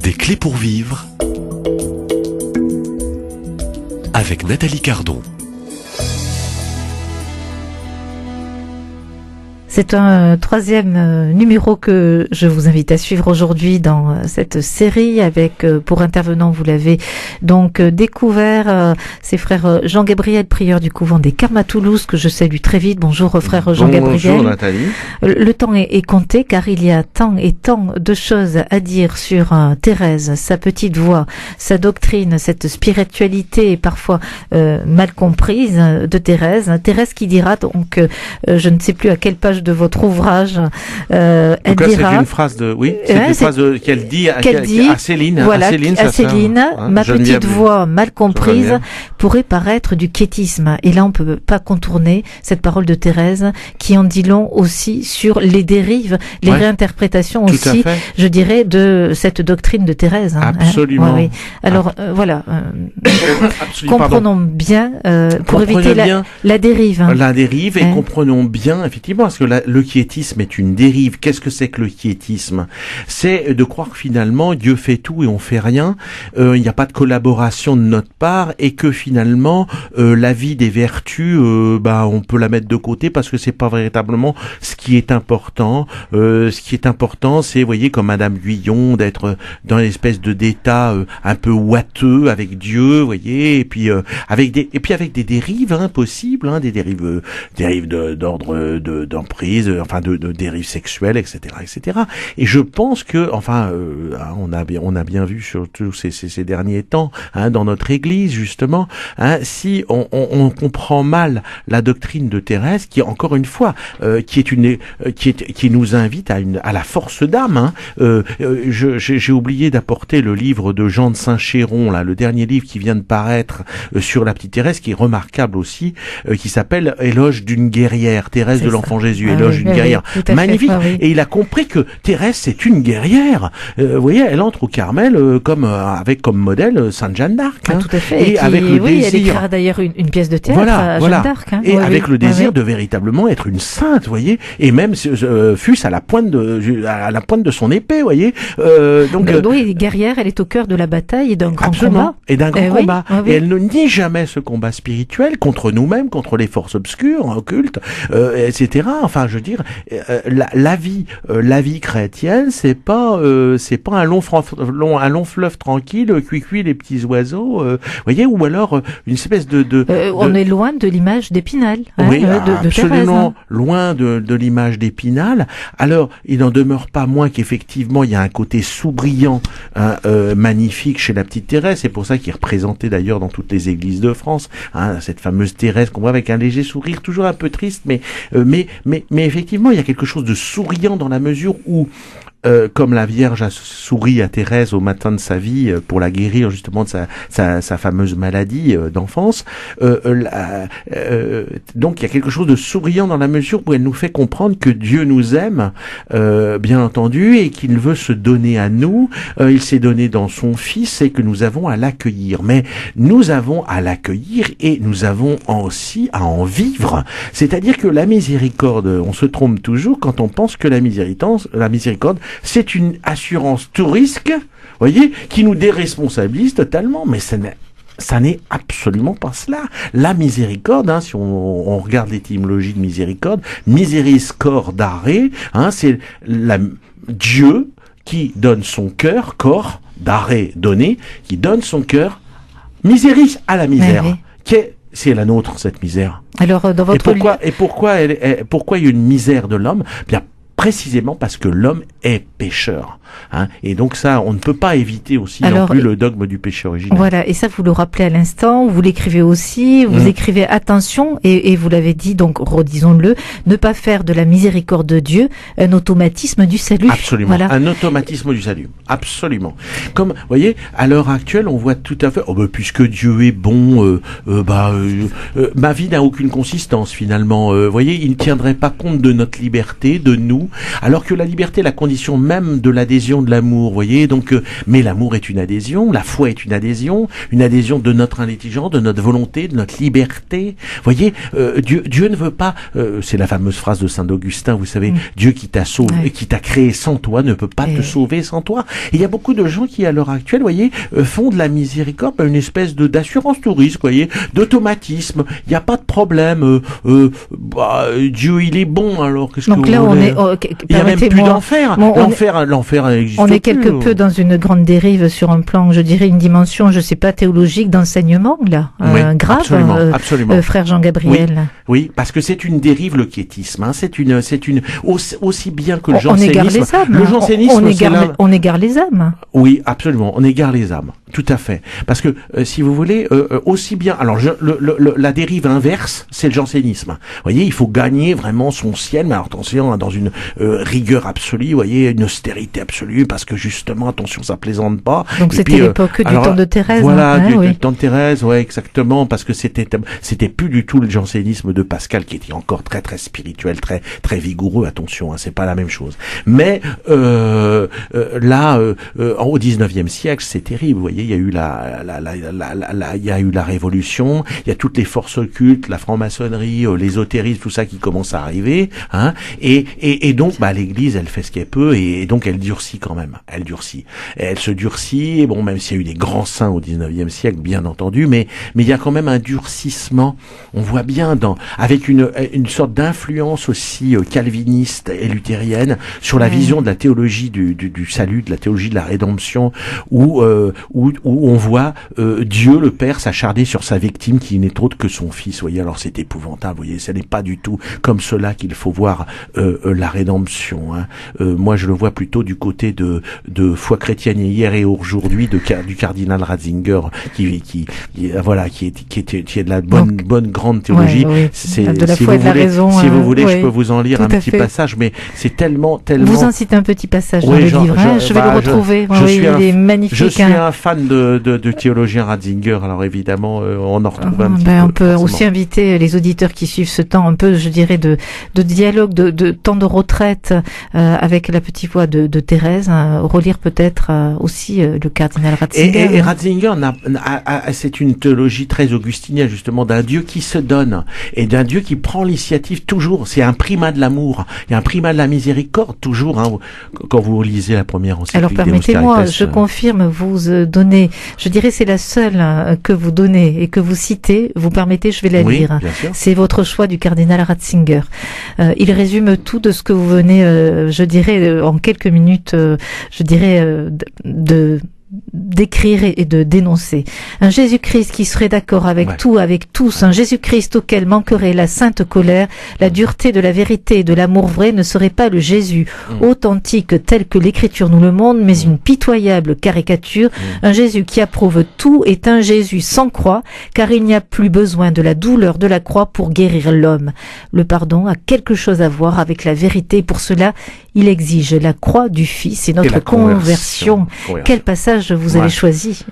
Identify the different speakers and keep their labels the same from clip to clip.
Speaker 1: Des clés pour vivre avec Nathalie Cardon.
Speaker 2: C'est un troisième numéro que je vous invite à suivre aujourd'hui dans cette série avec, pour intervenant, vous l'avez donc découvert, ses frères Jean-Gabriel, prieur du couvent des Carmes à Toulouse, que je salue très vite. Bonjour frère Jean-Gabriel.
Speaker 3: Bonjour Nathalie.
Speaker 2: Le temps est compté car il y a tant et tant de choses à dire sur Thérèse, sa petite voix, sa doctrine, cette spiritualité parfois mal comprise de Thérèse. Thérèse qui dira donc, je ne sais plus à quelle page de votre ouvrage, elle dira.
Speaker 3: C'est une phrase qu'elle dit à Céline.
Speaker 2: Voilà, à Céline, ma
Speaker 3: Geneviève,
Speaker 2: petite voix mal comprise pourrait paraître du quiétisme. Et là, on peut pas contourner cette parole de Thérèse qui en dit long aussi sur les dérives, les réinterprétations aussi, je dirais, de cette doctrine de Thérèse.
Speaker 3: Absolument.
Speaker 2: Oui. Alors, voilà. Comprenons bien, pour éviter la dérive.
Speaker 3: La dérive, et comprenons bien, effectivement, parce que le quiétisme est une dérive. Qu'est-ce que c'est que le quiétisme? C'est de croire que finalement Dieu fait tout et on fait rien, il n'y a pas de collaboration de notre part, et que finalement la vie des vertus, on peut la mettre de côté parce que c'est pas véritablement ce qui est important. Ce qui est important, c'est, vous voyez, comme Madame Guyon, d'être dans l'espèce d'état un peu ouateux avec Dieu, vous voyez, et puis avec des dérives possibles, des dérives d'ordre d'emprise, de dérives sexuelles, etc., etc. Et je pense que, on a bien vu surtout ces derniers temps, dans notre Église justement, si on comprend mal la doctrine de Thérèse, qui encore une fois, qui nous invite à la force d'âme. J'ai oublié d'apporter le livre de Jean de Saint-Chéron, le dernier livre qui vient de paraître sur la petite Thérèse, qui est remarquable aussi, qui s'appelle Éloge d'une guerrière, Thérèse de l'Enfant Jésus, Éloge d'une guerrière, magnifique. Et il a compris que Thérèse, c'est une guerrière. Vous voyez, elle entre au Carmel avec comme modèle Sainte Jeanne d'Arc.
Speaker 2: Tout à fait.
Speaker 3: Et avec le désir.
Speaker 2: Elle écrira d'ailleurs une pièce de théâtre, Jeanne d'Arc.
Speaker 3: Et avec le désir de véritablement être une sainte, vous voyez. Et même fût-ce à la pointe de son épée, vous voyez.
Speaker 2: Oui, guerrière, elle est au cœur de la bataille et d'un grand combat.
Speaker 3: Et d'un grand combat. Et elle ne nie jamais ce combat spirituel contre nous-mêmes, contre les forces obscures, occultes, etc. Enfin, je veux dire, la vie chrétienne, c'est pas un long fleuve tranquille, cuit les petits oiseaux, voyez, ou alors une espèce
Speaker 2: on est loin de l'image d'Épinal.
Speaker 3: Oui,
Speaker 2: de
Speaker 3: absolument
Speaker 2: Thérèse,
Speaker 3: loin de l'image d'Épinal. Alors, il n'en demeure pas moins qu'effectivement, il y a un côté souriant, magnifique chez la petite Thérèse. C'est pour ça qu'il est représenté d'ailleurs dans toutes les églises de France, cette fameuse Thérèse qu'on voit avec un léger sourire, toujours un peu triste, mais effectivement, il y a quelque chose de souriant dans la mesure où, comme la Vierge a souri à Thérèse au matin de sa vie pour la guérir justement de sa fameuse maladie d'enfance, donc il y a quelque chose de souriant dans la mesure où elle nous fait comprendre que Dieu nous aime, bien entendu, et qu'il veut se donner à nous. Il s'est donné dans son Fils et que nous avons à l'accueillir. Mais nous avons à l'accueillir et nous avons aussi à en vivre. C'est-à-dire que la miséricorde, on se trompe toujours quand on pense que la miséricorde, c'est une assurance tout risque, voyez, qui nous déresponsabilise totalement, mais ça n'est absolument pas cela. La miséricorde, si on regarde l'étymologie de miséricorde, miseris cordare, c'est Dieu qui donne son cœur, corps, d'arrêt donné, qui donne son cœur, miseris à la misère, c'est la nôtre, cette misère.
Speaker 2: Alors, dans votre
Speaker 3: pourquoi il y a une misère de l'homme? Bien, précisément parce que l'homme est pécheur. Et donc ça, on ne peut pas éviter aussi non plus le dogme du péché originel.
Speaker 2: Voilà, et ça vous le rappelez à l'instant, vous l'écrivez aussi, vous écrivez attention, et vous l'avez dit, donc redisons-le, ne pas faire de la miséricorde de Dieu un automatisme du salut.
Speaker 3: Absolument, un automatisme du salut, absolument. Comme, vous voyez, à l'heure actuelle, on voit tout à fait, puisque Dieu est bon, ma vie n'a aucune consistance finalement. Vous voyez, il ne tiendrait pas compte de notre liberté, de nous, nous, alors que la liberté est la condition même de l'adhésion de l'amour, voyez. Donc, mais l'amour est une adhésion, la foi est une adhésion de notre intelligence, de notre volonté, de notre liberté. Voyez, Dieu ne veut pas. C'est la fameuse phrase de Saint Augustin, vous savez, Dieu qui t'a sauvé, qui t'a créé sans toi, ne peut pas te sauver sans toi. Et il y a beaucoup de gens qui, à l'heure actuelle, voyez, font de la miséricorde une espèce d'assurance touriste, voyez, d'automatisme. Il n'y a pas de problème. Dieu, il est bon. Alors qu'est-ce
Speaker 2: donc
Speaker 3: que
Speaker 2: là,
Speaker 3: vous voulez?
Speaker 2: il
Speaker 3: n'y a même plus d'enfer. L'enfer n'existe plus.
Speaker 2: On est quelque peu dans une grande dérive sur un plan, je dirais, une dimension, je sais pas, théologique, d'enseignement, là,
Speaker 3: oui,
Speaker 2: grave,
Speaker 3: absolument.
Speaker 2: frère Jean-Gabriel.
Speaker 3: Oui, parce que c'est une dérive, le quiétisme. Hein. C'est une aussi bien que le
Speaker 2: on égare les
Speaker 3: jansénisme.
Speaker 2: âmes.
Speaker 3: Le jansénisme,
Speaker 2: on égare les âmes.
Speaker 3: Oui, absolument. On égare les âmes. Tout à fait. Parce que, si vous voulez, aussi bien, alors, la dérive inverse, c'est le jansénisme. Vous voyez, il faut gagner vraiment son ciel, mais alors, attention, dans une rigueur absolue, vous voyez, une austérité absolue, parce que justement, attention, ça plaisante pas.
Speaker 2: Donc, c'était l'époque du temps de Thérèse.
Speaker 3: Voilà, du temps de Thérèse, ouais, exactement, parce que c'était plus du tout le jansénisme de Pascal, qui était encore très, très spirituel, très, très vigoureux, attention, hein, c'est pas la même chose. Mais, là, au 19e siècle, c'est terrible, vous voyez, il y a eu il y a eu la révolution, il y a toutes les forces occultes, la franc-maçonnerie, l'ésotérisme, tout ça qui commence à arriver, hein, et donc, l'église, elle fait ce qu'elle peut, et donc elle durcit quand même, elle se durcit, bon, même s'il y a eu des grands saints au 19e siècle, bien entendu, mais il y a quand même un durcissement, on voit bien avec une sorte d'influence aussi calviniste et luthérienne sur la vision de la théologie du salut, de la théologie de la rédemption, où on voit Dieu le Père s'acharner sur sa victime qui n'est autre que son fils. Vous voyez, alors c'est épouvantable. Vous voyez, ce n'est pas du tout comme cela qu'il faut voir la rédemption. Hein. Moi, je le vois plutôt du côté de foi chrétienne hier et aujourd'hui du cardinal Ratzinger, qui est de la bonne grande théologie.
Speaker 2: C'est de la foi et de la raison.
Speaker 3: Si vous voulez, je peux vous en lire un petit passage, mais c'est tellement.
Speaker 2: Vous en citez un petit passage dans le livre. Je vais le retrouver. Il est magnifique.
Speaker 3: Je suis un fan de théologien Ratzinger, alors évidemment, on en retrouve un petit peu.
Speaker 2: On peut aussi inviter les auditeurs qui suivent ce temps un peu, je dirais, de dialogue, de temps de retraite avec la petite voix de Thérèse, relire peut-être aussi le cardinal Ratzinger.
Speaker 3: Et Ratzinger c'est une théologie très augustinienne, justement, d'un Dieu qui se donne et d'un Dieu qui prend l'initiative toujours. C'est un primat de l'amour, il y a un primat de la miséricorde toujours, hein, quand vous lisez la première encyclique.
Speaker 2: Alors permettez-moi, je confirme, vous donnez, je dirais c'est la seule que vous donnez et que vous citez, vous permettez, je vais la lire. C'est votre choix du cardinal Ratzinger. Il résume tout de ce que vous venez, je dirais, en quelques minutes, je dirais, d'écrire et de dénoncer. Un Jésus-Christ qui serait d'accord avec tout, avec tous, un Jésus-Christ auquel manquerait la sainte colère, la dureté de la vérité et de l'amour vrai ne serait pas le Jésus authentique tel que l'Écriture nous le montre, mais une pitoyable caricature. Un Jésus qui approuve tout est un Jésus sans croix, car il n'y a plus besoin de la douleur de la croix pour guérir l'homme. Le pardon a quelque chose à voir avec la vérité, pour cela il exige la croix du Fils et notre conversion. Quel passage vous avez choisi,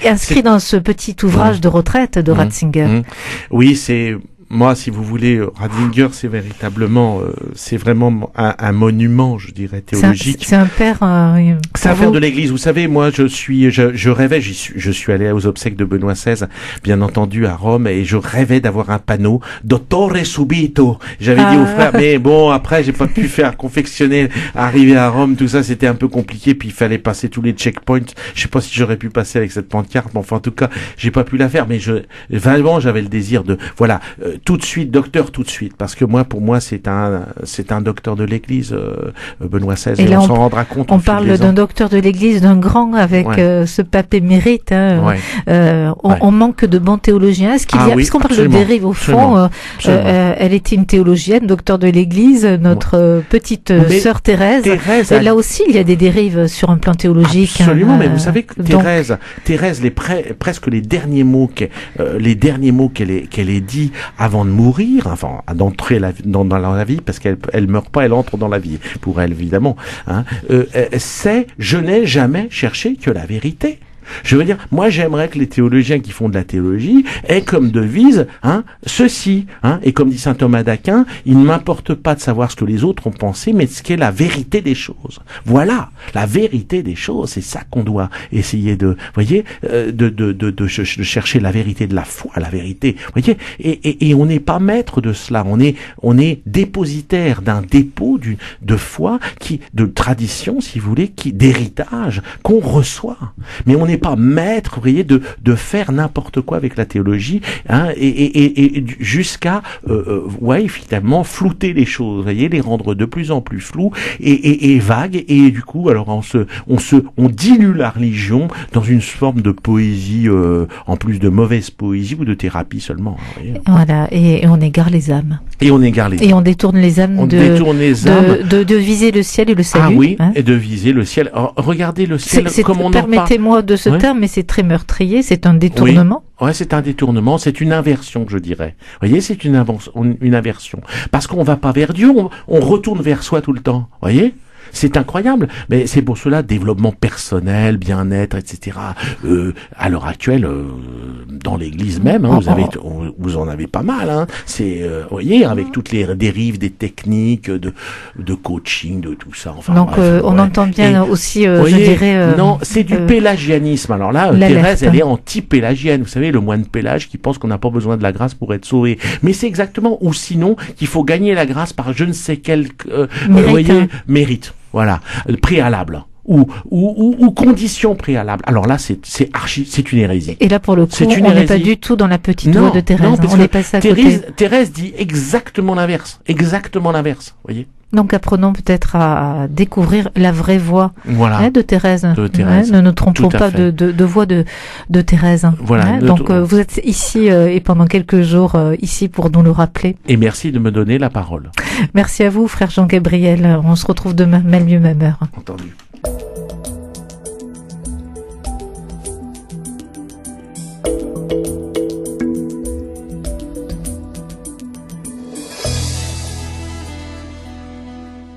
Speaker 2: inscrit dans ce petit ouvrage de retraite de Ratzinger.
Speaker 3: Oui, c'est... Moi, si vous voulez, Ratzinger, c'est véritablement, c'est vraiment un monument, je dirais, théologique.
Speaker 2: C'est un père.
Speaker 3: C'est un père de l'Église. Vous savez, moi, je rêvais, je suis allé aux obsèques de Benoît XVI, bien entendu, à Rome, et je rêvais d'avoir un panneau, Dottore subito. J'avais dit aux frères, mais bon, après, j'ai pas pu faire confectionner, arriver à Rome, tout ça, c'était un peu compliqué, puis il fallait passer tous les checkpoints. Je sais pas si j'aurais pu passer avec cette pancarte, mais enfin, en tout cas, j'ai pas pu la faire, mais vraiment, j'avais le désir de, voilà, tout de suite, docteur, tout de suite, parce que pour moi, c'est un docteur de l'Église, Benoît XVI, et on s'en rendra compte.
Speaker 2: On parle d'un docteur de l'Église, d'un grand avec ce pape émérite. On manque de bons théologiens. Est-ce qu'il y a, puisqu'on parle de dérive au fond, elle était une théologienne, docteur de l'Église, notre petite sœur Thérèse. Et là aussi, il y a des dérives sur un plan théologique.
Speaker 3: Absolument, mais vous savez que Thérèse, presque les derniers mots qu'elle ait dit avant de mourir, enfin, d'entrer dans la vie, parce qu'elle meurt pas, elle entre dans la vie, pour elle, évidemment, hein, c'est « Je n'ai jamais cherché que la vérité ». Je veux dire, moi j'aimerais que les théologiens qui font de la théologie aient comme devise ceci. Et comme dit saint Thomas d'Aquin, il ne m'importe pas de savoir ce que les autres ont pensé, mais ce qu'est la vérité des choses. Voilà, la vérité des choses, c'est ça qu'on doit essayer de, voyez, de chercher la vérité de la foi, la vérité, voyez. Et on n'est pas maître de cela, on est dépositaire d'un dépôt de foi, de tradition, si vous voulez, d'héritage qu'on reçoit. Mais on n'est pas maître, vous voyez, de faire n'importe quoi avec la théologie, et jusqu'à, finalement, flouter les choses, vous voyez, les rendre de plus en plus floues et vagues, et du coup, alors on dilue la religion dans une forme de poésie, en plus de mauvaise poésie ou de thérapie seulement.
Speaker 2: Voilà, et on égare les âmes.
Speaker 3: Et on égare les âmes.
Speaker 2: Et on détourne les âmes de viser le ciel et le salut.
Speaker 3: Ah oui, et de viser le ciel. Alors, regardez le ciel, comme on en parle.
Speaker 2: Permettez-moi de ce terme, mais c'est très meurtrier, c'est un détournement.
Speaker 3: Oui. Ouais, c'est un détournement, c'est une inversion, je dirais. Vous voyez, c'est une inversion. Parce qu'on va pas vers Dieu, on retourne vers soi tout le temps. Vous voyez ? C'est incroyable, mais c'est pour cela développement personnel, bien-être, etc. À l'heure actuelle, dans l'Église même, vous en avez pas mal. C'est, voyez, avec toutes les dérives des techniques de coaching, de tout ça. Enfin,
Speaker 2: donc, on entend bien aussi,
Speaker 3: voyez,
Speaker 2: je dirais.
Speaker 3: Non, c'est du pélagianisme. Alors là, Thérèse, elle est anti-pélagienne. Vous savez, le moine Pélage qui pense qu'on n'a pas besoin de la grâce pour être sauvé. Mais c'est exactement, ou sinon, qu'il faut gagner la grâce par je ne sais quel, mérite. Voilà, préalable. Ou condition préalable. Alors là, c'est une hérésie.
Speaker 2: Et là, pour le coup, on n'est pas du tout dans la petite voie de Thérèse.
Speaker 3: Non,
Speaker 2: on est passé à côté.
Speaker 3: Thérèse dit exactement l'inverse. Exactement l'inverse. Voyez.
Speaker 2: Donc apprenons peut-être à découvrir la vraie voix de Thérèse. Ne nous trompons pas de voix de Thérèse.
Speaker 3: Voilà.
Speaker 2: Donc vous êtes ici et pendant quelques jours ici pour nous le rappeler.
Speaker 3: Et merci de me donner la parole.
Speaker 2: Merci à vous, frère Jean-Gabriel. On se retrouve demain, même lieu, même heure.
Speaker 3: Entendu.